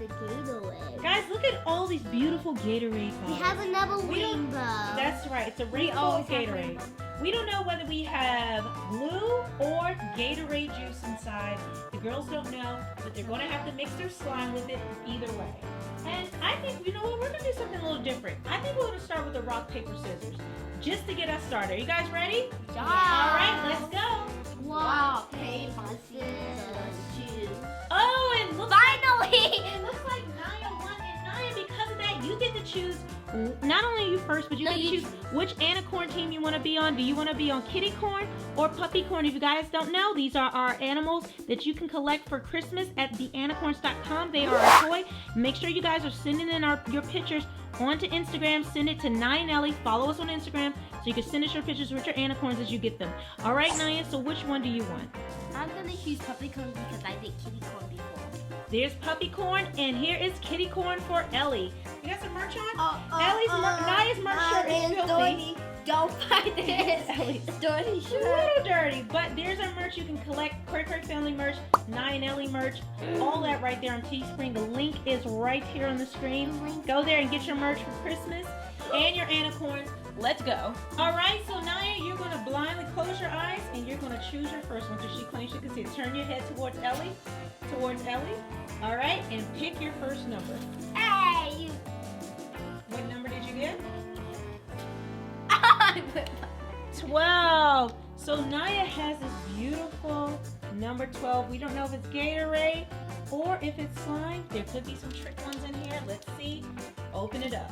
a Gatorade. Guys, look at all these beautiful Gatorade bottles. We have another rainbow. That's right. It's a rainbow Gatorade. We don't know whether we have glue or Gatorade juice inside. The girls don't know, but they're going to have to mix their slime with it either way. And I think, you know what, we're going to do something a little different. I think we're going to start with the rock, paper, scissors, just to get us started. Are you guys ready? Yeah. All right, let's go. Rock, paper, scissors, choose. Oh, and look, Finally! it looks like Naya won. And Naya, because of that, you get to choose, not only you first, but you get to choose which Anacorn team you want to be on. Do you want to be on Kitty Corn or Puppy Corn? If you guys don't know, these are our animals that you can collect for Christmas at theanacorns.com. They are a toy. Make sure you guys are sending in your pictures onto Instagram. Send it to Naya Nelly. Follow us on Instagram so you can send us your pictures with your Anacorns as you get them. All right, Naya, so which one do you want? I'm going to choose Puppy Corn because I did Kitty Corn before. There's Puppy Corn, and here is Kitty Corn for Ellie. You got some merch on? Naya's merch shirt is filthy. Don't buy this. Ellie's Dirty a shirt. little dirty, but there's our merch. You can collect Cray Cray Family merch, Naya and Ellie merch, all that right there on Teespring. The link is right here on the screen. Go there and get your merch for Christmas and your Anacorns. Let's go. All right, so Naya, you're going to blindly close your eyes and you're going to choose your first one so she claims she can see it. Turn your head towards Ellie. All right, and pick your first number. Hey! What number did you get? 12. So Naya has this beautiful number 12. We don't know if it's Gatorade or if it's slime. There could be some trick ones in here. Let's see. Open it up.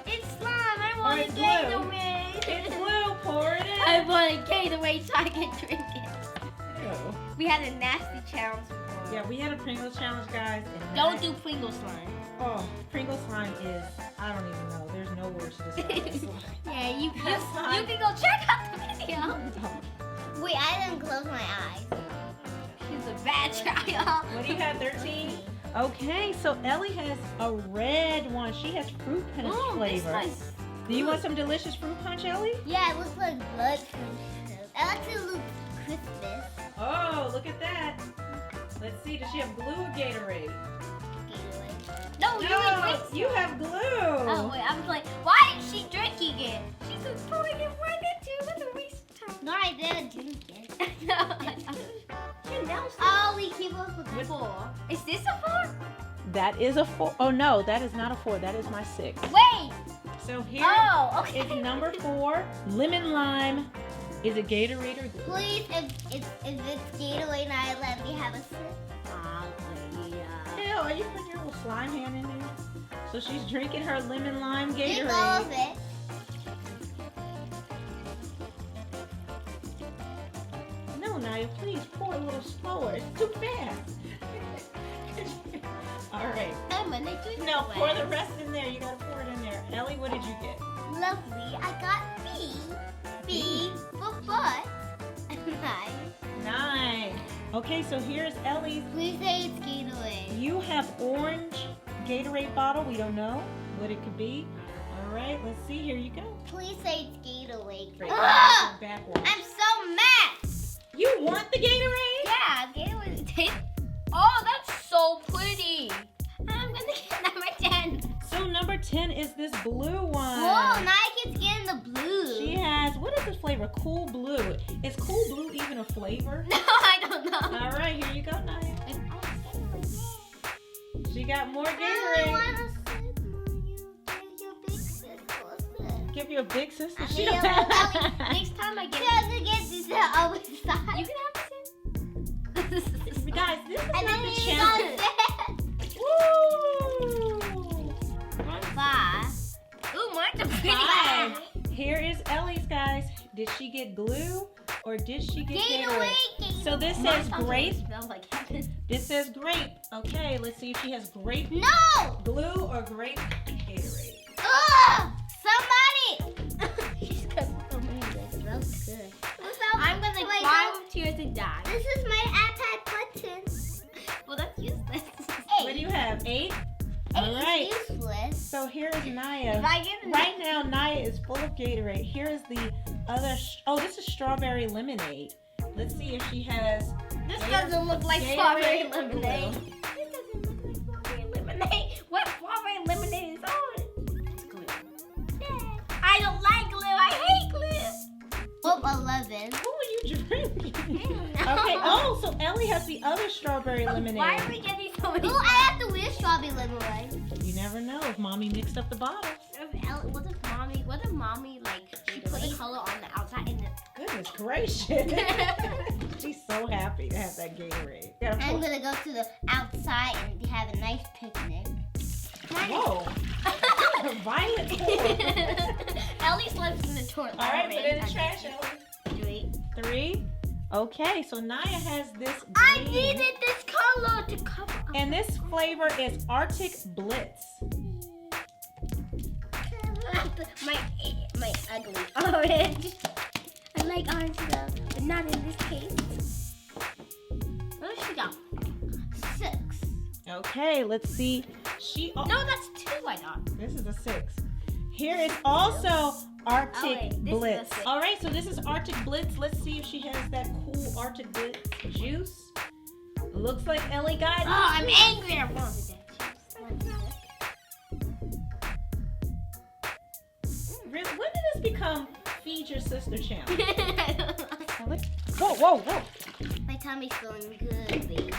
It's slime. I want a it's glue. Gatorade. It's blue. Pour it in. I want a Gatorade so I can drink it. Ew. We had a nasty challenge before. Yeah, we had a Pringles challenge, guys. And Don't do Pringles slime. Oh, Pringles slime is, I don't even know. There's no words to describe this slime. Yeah, you slime. can go check out the video. Wait, I didn't close my eyes. She's a bad child. What do you have, 13? Okay, so Ellie has a red one. She has fruit punch flavor. Do you want some delicious fruit punch, Ellie? Yeah, it looks like blood punch. It actually looks Christmas. Oh, look at that. Let's see, does she have glue or Gatorade? Gatorade. No, You have glue. Oh, wait, I was like, why is she drinking it? She's just pouring it right into it. What a waste of time. No, I didn't drink it. Oh, we keep up with 4. Is this a 4? That is a 4. Oh, no, that is not a 4. That is my 6. Wait. So here okay. is number 4, lemon lime. Is it Gatorade or glue? Please, if it's Gatorade, I let me have a sip. Ew, are you putting your little slime hand in there? So she's drinking her lemon lime Drink Gatorade. all of it. No, Naya, please pour a little slower. It's too fast. All right. I'm gonna drink No, it. pour the rest in there. You gotta pour it in there. Ellie, what did you get? Lovely. I got B. B for butt. 9. 9. Okay, so here's Ellie's. Please say it's Gatorade. You have orange Gatorade bottle. We don't know what it could be. All right, let's see. Here you go. Please say it's Gatorade. Ugh! Backwards. I'm so mad. You want the Gatorade? Yeah, Gatorade. Oh, that's so pretty. I'm gonna get number 10. So number 10 is this blue one. Whoa, now I can get in the blue. She has, what is this flavor? Cool Blue. Is Cool Blue even a flavor? No, I don't know. All right, here you go, Naya. She got more I Gatorade. want to sit on you. Your big sister. Give you a big sister. She Yeah, don't next time I get this other side. You can have it. Guys, this is And not then the you challenge. Woo! 5. Ooh, mine's a pretty 5. bad. Here is Ellie's, guys. Did she get glue or did she get Gatorade? So this says grape. Smells like heaven. This says grape. Okay, let's see if she has grape No! glue or grape Gatorade. Ugh! Somebody! She's got so many that smells good. I'm gonna cry with tears and die. This is my iPad button. Well, that's useless. 8. What do you have? 8? 8 All right. is useless. So here is Naya. If I get Right now, Naya is full of Gatorade. Here is the other. Oh, this is strawberry lemonade. Let's see if she has. This Gator- doesn't look like Gatorade strawberry or lemonade. glue. This doesn't look like strawberry lemonade. lemonade. What strawberry lemonade is on? It's glue. Yeah. I don't like glue. I hate glue. Oh, 11. What were you drinking? Okay. Oh, so Ellie has the other strawberry lemonade. Why are we getting so many? Oh, I have the weird strawberry lemonade. You never know if mommy mixed up the bottles. What if mommy like she put the color on the outside and then goodness gracious. She's so happy to have that Gatorade. I'm gonna go to the outside and have a nice picnic. Whoa. A violent pour. Ellie slips in the toilet. All right, put it in the trash, Ellie. 3. Okay, so Naya has this green. I needed this color to cover up. And this flavor is Arctic Blitz. My ugly orange. I like orange though, but not in this case. What does she got? 6. Okay, let's see. No, that's 2, I thought. This is a 6. Here is also Arctic Blitz. All right, so this is Arctic Blitz. Let's see if she has that cool Arctic Blitz juice. Looks like Ellie got it. Oh, I'm angry. I wanted that juice. Really? When did this become Feed Your Sister channel? Whoa. My tummy's feeling good, baby.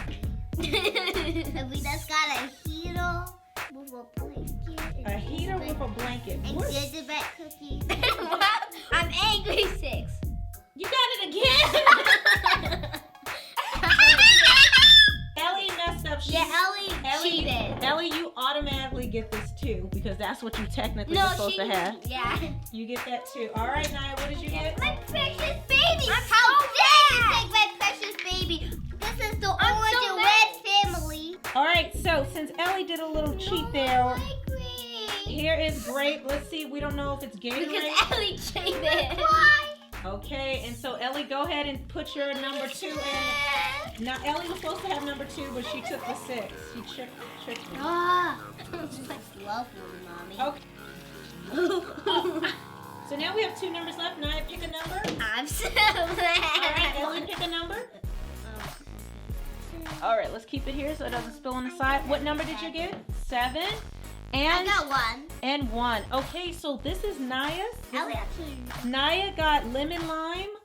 We just got a heater with a blanket. A heater with a blanket. And gingerbread cookies. What? I'm angry 6. You got it again? Ellie messed up. Ellie cheated. Ellie, you automatically get this too because that's what you technically were supposed to have. Yeah. You get that too. All right, Naya, what did you get? My precious baby. How dare you take my precious baby? This is the orange and red family. All right, so since Ellie did a little cheat there, grape. Here is grape. Let's see. We don't know if it's Gatorade. Because Ellie cheated. Why? Okay, and so Ellie, go ahead and put your number 2 in. Now Ellie was supposed to have number 2, but she took the 6. She tricked me. Ah, love you, mommy. Okay. So now we have 2 numbers left. Naya, pick a number. I'm so mad. All right, Ellie, pick a number. All right, let's keep it here so it doesn't spill on the side. What number did you get? 7. And I got 1. And 1. Okay, so this is Naya's. Ellie actually. Naya got lemon lime,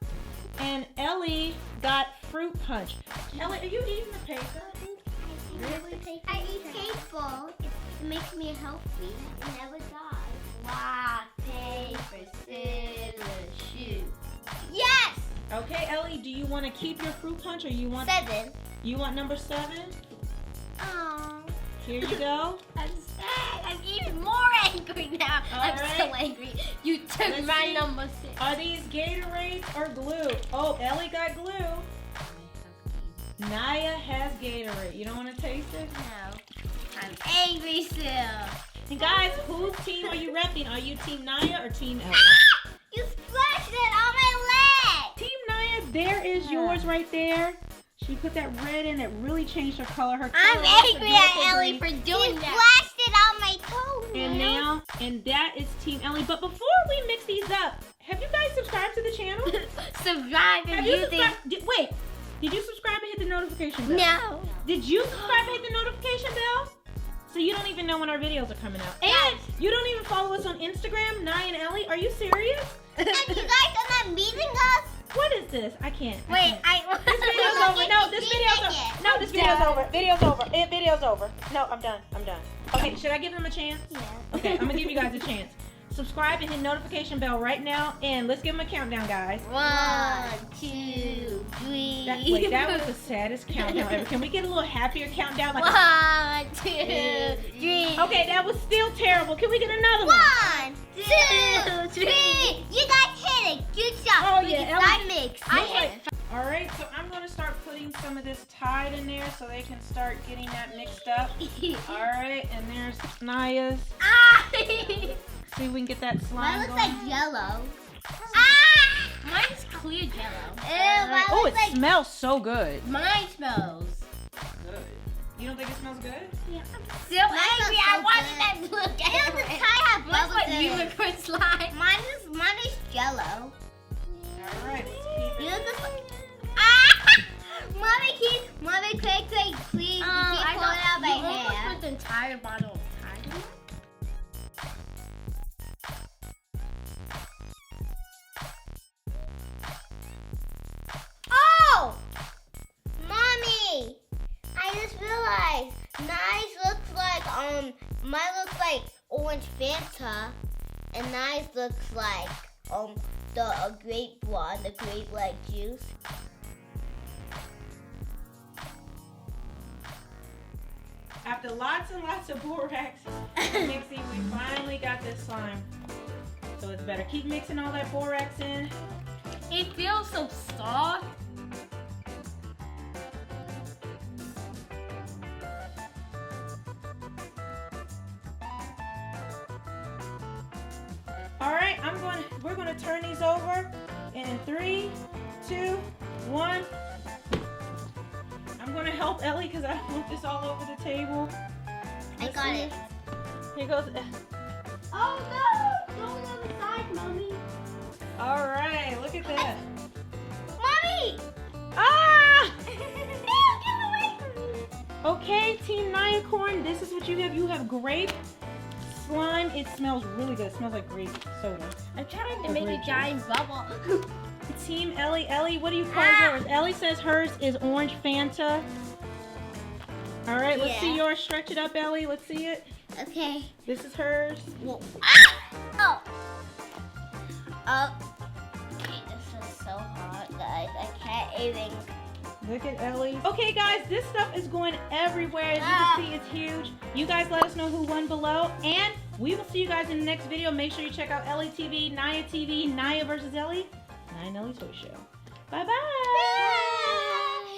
and Ellie got fruit punch. Ellie, are you eating the paper? Really? I eat paper. It makes me healthy. It never dies. Rock, paper, scissors, shoot. Yes! Okay, Ellie, do you want to keep your fruit punch or you want 7? You want number 7? Oh. Here you go. I'm sad. I'm even more angry now. I'm right. so angry. You took my number 6. Are these Gatorades or glue? Oh, Ellie got glue. Naya has Gatorade. You don't want to taste it? No. I'm angry still. And guys, whose team are you repping? Are you Team Naya or Team Ellie? You splashed it on my leg. Team Naya, there is yours right there. She put that red in. It really changed her color. Her color I'm angry at Ellie for doing that. She splashed it on my toes. And that is Team Ellie. But before we mix these up, have you guys subscribed to the channel? Subscribe and Wait, did you subscribe and hit the notification bell? No. Did you subscribe and hit the notification bell? So you don't even know when our videos are coming out. And you don't even follow us on Instagram, Naya and Ellie. Are you serious? And you guys are not meeting us? What is this? I can't. Wait, this video's over. No, this video's over. No, this video's over. Video's over. Video's over. No, I'm done. Okay, should I give them a chance? Yeah. Okay, I'm gonna give you guys a chance. Subscribe and hit notification bell right now, and let's give them a countdown, guys. 1, 2, 3. That was the saddest countdown ever. Can we get a little happier countdown? Like 1, 2, 3. Okay, that was still terrible. Can we get another one? 1, 2, 3. You guys hit it. Good job. Oh yeah, I mixed. All right, so I'm gonna start putting some of this Tide in there so they can start getting that mixed up. All right, and there's Naya's. See if we can get that slime. Mine looks like Jello. Mine's clear Jello. Right. Oh, it smells so good. Mine smells good. You don't think it smells good? Yeah. I'm still angry. I wanted that blue Gatorade. Mine's like unicorn slime. Mine is Jello. All right, let's keep it. Mommy, quick, please. You keep pulling out my hair. entire bottle of Tide. Oh! Mommy! I just realized Nice looks like, mine looks like orange Fanta, and Nice looks like, the grape one, the grape like juice. After lots and lots of borax mixing, we finally got this slime. So it's better keep mixing all that borax in. It feels so soft. All right, we're gonna turn these over in 3, 2, 1. I'm gonna help Ellie because I don't want this all over the table. I got it. Here goes. Oh no! Don't on the side, Mommy. All right, look at that. Mommy! Ah! No, get away from me! Okay, Team Niacorn, this is what you have. You have grape slime. It smells really good. It smells like grape soda. I'm trying to make a giant bubble. Team Ellie, what do you call yours? Ellie says hers is orange Fanta. All right, let's see yours. Stretch it up, Ellie. Let's see it. Okay. This is hers. Whoa. Ah! Oh. Okay, this is so hot, guys. I can't even. Look at Ellie. Okay, guys, this stuff is going everywhere. As you can see, it's huge. You guys let us know who won below, and we will see you guys in the next video. Make sure you check out Ellie TV, Nia TV, Nia versus Ellie, Nia and Ellie Toy Show. Bye-bye.